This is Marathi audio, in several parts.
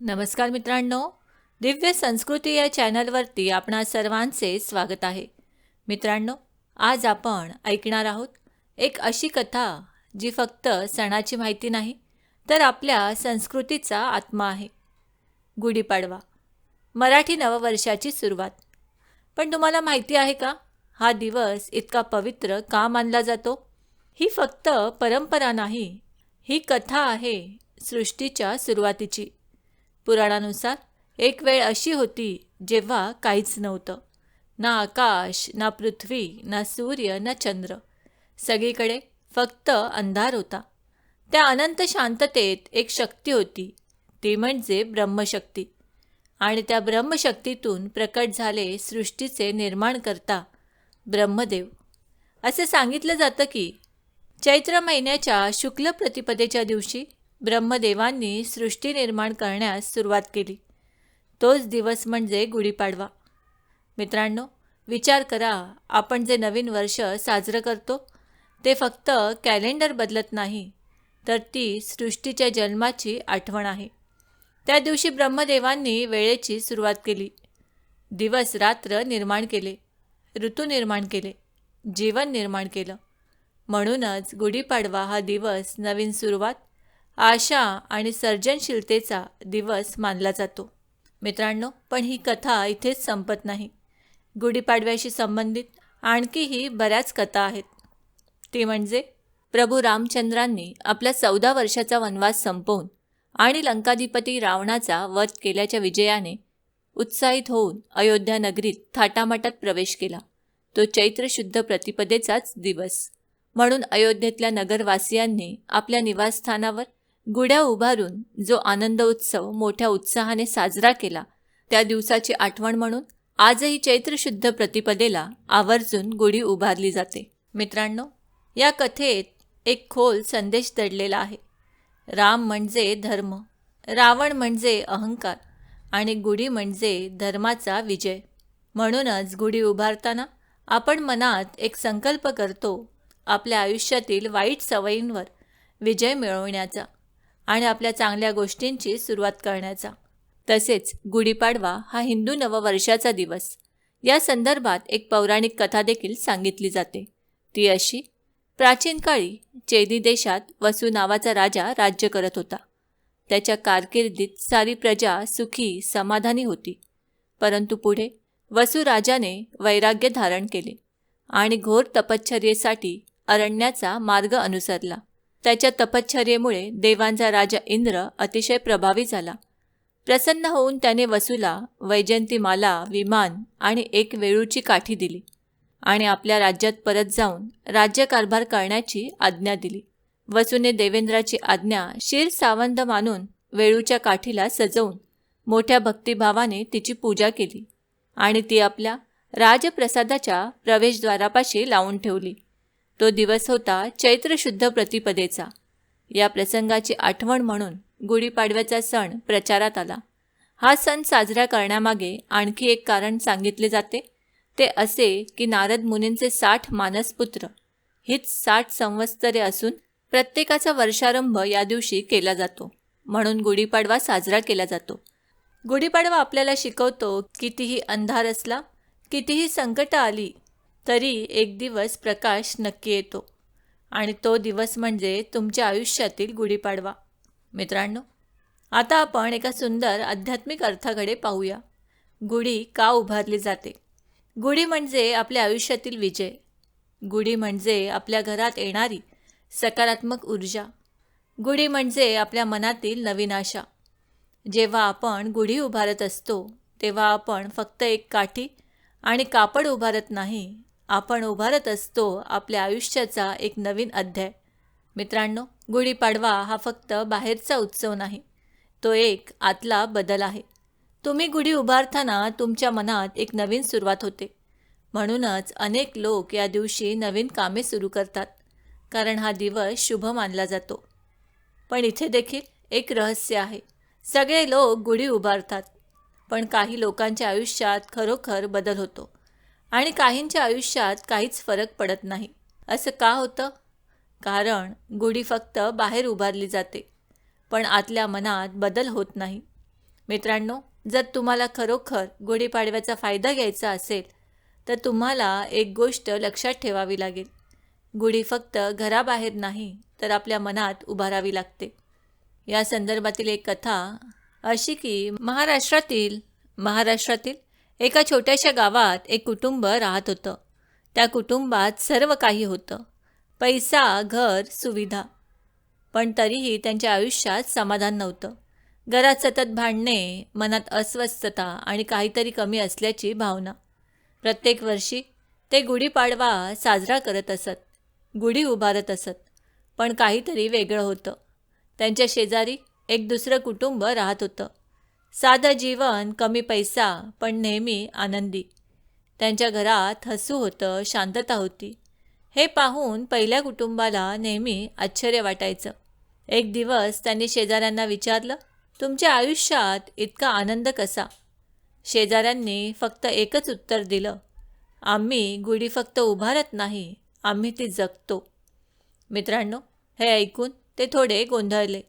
नमस्कार मित्रांनो, दिव्य संस्कृती या चॅनलवरती आपणा सर्वांचे स्वागत आहे. मित्रांनो, आज आपण ऐकणार आहोत एक अशी कथा जी फक्त सणाची माहिती नाही तर आपल्या संस्कृतीचा आत्मा आहे. गुढीपाडवा, मराठी नववर्षाची सुरुवात. पण तुम्हाला माहिती आहे का, हा दिवस इतका पवित्र का मानला जातो? ही फक्त परंपरा नाही, ही कथा आहे सृष्टीच्या सुरुवातीची. पुराणानुसार एक वेळ अशी होती जेव्हा काहीच नव्हतं. ना आकाश, ना पृथ्वी, ना सूर्य, ना चंद्र. सगळीकडे फक्त अंधार होता. त्या अनंत शांततेत एक शक्ती होती, ती म्हणजे ब्रह्मशक्ती. आणि त्या ब्रह्मशक्तीतून प्रकट झाले सृष्टीचे निर्माण करता ब्रह्मदेव. असे सांगितलं जातं की चैत्र महिन्याच्या शुक्ल प्रतिपदेच्या दिवशी ब्रह्मदेवांनी सृष्टी निर्माण करण्यास सुरुवात केली. तोच दिवस म्हणजे गुढीपाडवा. मित्रांनो, विचार करा, आपण जे नवीन वर्ष साजरं करतो ते फक्त कॅलेंडर बदलत नाही, तर ती सृष्टीच्या जन्माची आठवण आहे. त्या दिवशी ब्रह्मदेवांनी वेळेची सुरुवात केली. दिवस रात्र निर्माण केले, ऋतू निर्माण केले, जीवन निर्माण केलं. म्हणूनच गुढीपाडवा हा दिवस नवीन सुरुवात, आशा आणि सर्जनशीलतेचा दिवस मानला जातो. मित्रांनो, पण ही कथा इथेच संपत नाही. गुढीपाडव्याशी संबंधित आणखीही बऱ्याच कथा आहेत. ती म्हणजे प्रभू रामचंद्रांनी आपला 14 वर्षाचा वनवास संपवून आणि लंकाधिपती रावणाचा वध केल्याच्या विजयाने उत्साहित होऊन अयोध्या नगरीत थाटामाटात प्रवेश केला. तो चैत्र शुद्ध प्रतिपदेचाच दिवस. म्हणून अयोध्येतल्या नगरवासियांनी आपल्या निवासस्थानावर गुढ्या उभारून जो आनंद उत्सव मोठ्या उत्साहाने साजरा केला, त्या दिवसाची आठवण म्हणून आजही चैत्र शुद्ध प्रतिपदेला आवर्जून गुढी उभारली जाते. मित्रांनो, या कथेत एक खोल संदेश दडलेला आहे. राम म्हणजे धर्म, रावण म्हणजे अहंकार आणि गुढी म्हणजे धर्माचा विजय. म्हणूनच गुढी उभारताना आपण मनात एक संकल्प करतो, आपल्या आयुष्यातील वाईट सवयींवर विजय मिळवण्याचा आणि आपल्या चांगल्या गोष्टींची सुरुवात करण्याचा. तसेच गुढीपाडवा हा हिंदू नववर्षाचा दिवस. या संदर्भात एक पौराणिक कथा देखील सांगितली जाते. ती अशी: प्राचीन काळी चेदी देशात वसू नावाचा राजा राज्य करत होता. त्याच्या कारकिर्दीत सारी प्रजा सुखी समाधानी होती. परंतु पुढे वसू राजाने वैराग्य धारण केले आणि घोर तपश्चर्येसाठी अरण्याचा मार्ग अनुसरला. त्याच्या तपश्चर्येमुळे देवांचा राजा इंद्र अतिशय प्रभावी झाला. प्रसन्न होऊन त्याने वसूला वैजयंतीमाला, विमान आणि एक वेळूची काठी दिली आणि आपल्या राज्यात परत जाऊन राज्यकारभार करण्याची आज्ञा दिली. वसूने देवेंद्राची आज्ञा शिरसावंद मानून वेळूच्या काठीला सजवून मोठ्या भक्तिभावाने तिची पूजा केली आणि ती आपल्या राजप्रसादाच्या प्रवेशद्वारापाशी लावून ठेवली. तो दिवस होता चैत्र शुद्ध प्रतिपदेचा. या प्रसंगाची आठवण म्हणून गुढीपाडव्याचा सण प्रचारात आला. हा सण साजरा करण्यामागे आणखी एक कारण सांगितले जाते. ते असे की नारद मुनींचे 60 मानसपुत्र हीच 60 संवत्सरे असून प्रत्येकाचा वर्षारंभ या दिवशी केला जातो. म्हणून गुढीपाडवा साजरा केला जातो. गुढीपाडवा आपल्याला शिकवतो, कितीही अंधार असला, कितीही संकट आली, तरी एक दिवस प्रकाश नक्की येतो आणि तो दिवस म्हणजे तुमच्या आयुष्यातील गुढीपाडवा. मित्रांनो, आता आपण एका सुंदर आध्यात्मिक अर्थाकडे पाहूया. गुढी का उभारली जाते? गुढी म्हणजे आपल्या आयुष्यातील विजय. गुढी म्हणजे आपल्या घरात येणारी सकारात्मक ऊर्जा. गुढी म्हणजे आपल्या मनातील नवीन आशा. जेव्हा आपण गुढी उभारत असतो तेव्हा आपण फक्त एक काठी आणि कापड उभारत नाही, आपण उभारत असतो आपल्या आयुष्याचा एक नवीन अध्याय. मित्रांनो, गुढीपाडवा हा फक्त बाहेरचा उत्सव नाही, तो एक आतला बदल आहे. तुम्ही गुढी उभारताना तुमच्या मनात एक नवीन सुरुवात होते. म्हणूनच अनेक लोक या दिवशी नवीन कामे सुरू करतात, कारण हा दिवस शुभ मानला जातो. पण इथे देखील एक रहस्य आहे. सगळे लोक गुढी उभारतात, पण काही लोकांच्या आयुष्यात खरोखर बदल होतो आणि काहींच्या आयुष्यात काहीच फरक पडत नाही. असं का होतं? कारण गुढी फक्त बाहेर उभारली जाते, पण आतल्या मनात बदल होत नाही. मित्रांनो, जर तुम्हाला खरोखर गुढीपाडव्याचा फायदा घ्यायचा असेल तर तुम्हाला एक गोष्ट लक्षात ठेवावी लागेल. गुढी फक्त घराबाहेर नाही तर आपल्या मनात उभारावी लागते. या संदर्भातील एक कथा अशी की महाराष्ट्रातील एका छोट्याशा गावात एक कुटुंब राहत होतं. त्या कुटुंबात सर्व काही होतं, पैसा, घर, सुविधा. पण तरीही त्यांच्या आयुष्यात समाधान नव्हतं. घरात सतत भांडणे, मनात अस्वस्थता आणि काहीतरी कमी असल्याची भावना. प्रत्येक वर्षी ते गुढीपाडवा साजरा करत असत, गुढी उभारत असत, पण काहीतरी वेगळं होतं. त्यांच्या शेजारी एक दुसरं कुटुंब राहत होतं. साधं जीवन, कमी पैसा, पण नेहमी आनंदी. त्यांच्या घरात हसू होतं, शांतता होती. हे पाहून पहिल्या कुटुंबाला नेहमी आश्चर्य वाटायचं. एक दिवस त्यांनी शेजाऱ्यांना विचारलं, तुमच्या आयुष्यात इतका आनंद कसा? शेजाऱ्यांनी फक्त एकच उत्तर दिलं, आम्ही गुढी फक्त उभारत नाही, आम्ही ती जगतो. मित्रांनो, हे ऐकून ते थोडे गोंधळले.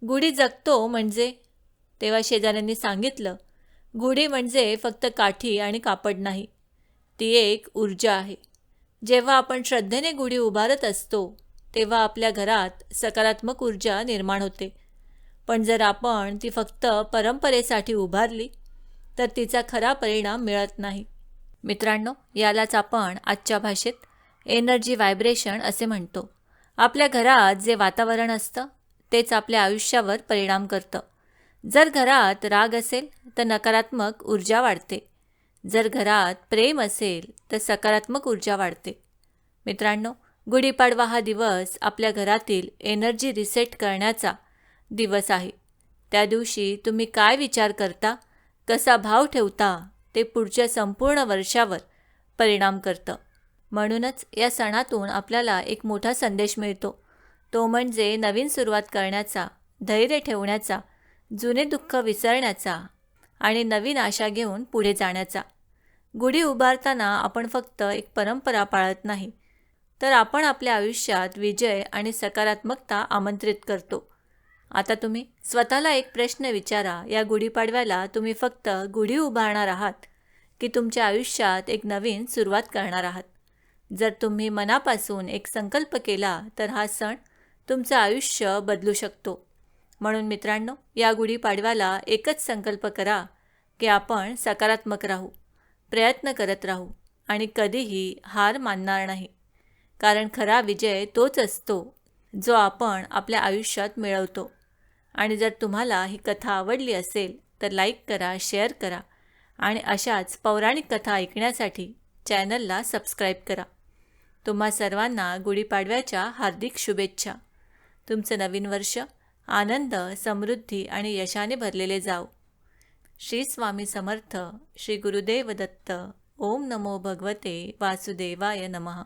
गुढी जगतो म्हणजे? तेव्हा शेजाऱ्यांनी सांगितलं, गुढी म्हणजे फक्त काठी आणि कापड नाही, ती एक ऊर्जा आहे. जेव्हा आपण श्रद्धेने गुढी उभारत असतो तेव्हा आपल्या घरात सकारात्मक ऊर्जा निर्माण होते. पण जर आपण ती फक्त परंपरेसाठी उभारली तर तिचा खरा परिणाम मिळत नाही. मित्रांनो, यालाच आपण आजच्या भाषेत एनर्जी व्हायब्रेशन असे म्हणतो. आपल्या घरात जे वातावरण असतं तेच आपल्या आयुष्यावर परिणाम करतं. जर घरात राग असेल तर नकारात्मक ऊर्जा वाढते. जर घरात प्रेम असेल तर सकारात्मक ऊर्जा वाढते. मित्रांनो, गुढीपाडवा हा दिवस आपल्या घरातील एनर्जी रिसेट करण्याचा दिवस आहे. त्या दिवशी तुम्ही काय विचार करता, कसा भाव ठेवता, ते पुढच्या संपूर्ण वर्षावर परिणाम करतं. म्हणूनच या सणातून आपल्याला एक मोठा संदेश मिळतो. तो म्हणजे नवीन सुरुवात करण्याचा, धैर्य ठेवण्याचा, जुने दुःख विसरण्याचा आणि नवीन आशा घेऊन पुढे जाण्याचा. गुढी उभारताना आपण फक्त एक परंपरा पाळत नाही, तर आपण आपल्या आयुष्यात विजय आणि सकारात्मकता आमंत्रित करतो. आता तुम्ही स्वतःला एक प्रश्न विचारा, या गुढीपाडव्याला तुम्ही फक्त गुढी उभारणार आहात की तुमच्या आयुष्यात एक नवीन सुरुवात करणार आहात? जर तुम्ही मनापासून एक संकल्प केला तर हा सण तुमचं आयुष्य बदलू शकतो. म्हणून मित्रांनो, या गुढीपाडव्याला एकच संकल्प करा की आपण सकारात्मक राहू, प्रयत्न करत राहू आणि कधीही हार मानणार नाही. कारण खरा विजय तोच असतो जो आपण आपल्या आयुष्यात मिळवतो. आणि जर तुम्हाला ही कथा आवडली असेल तर लाईक करा, शेअर करा आणि अशाच पौराणिक कथा ऐकण्यासाठी चॅनलला सबस्क्राईब करा. तुम्हा सर्वांना गुढीपाडव्याच्या हार्दिक शुभेच्छा. तुमचं नवीन वर्ष आनंद, समृद्धी आणि यशाने भरलेले जाओ. श्री स्वामी समर्थ. श्री गुरुदेव दत्त. ओम नमो भगवते वासुदेवाय नमः.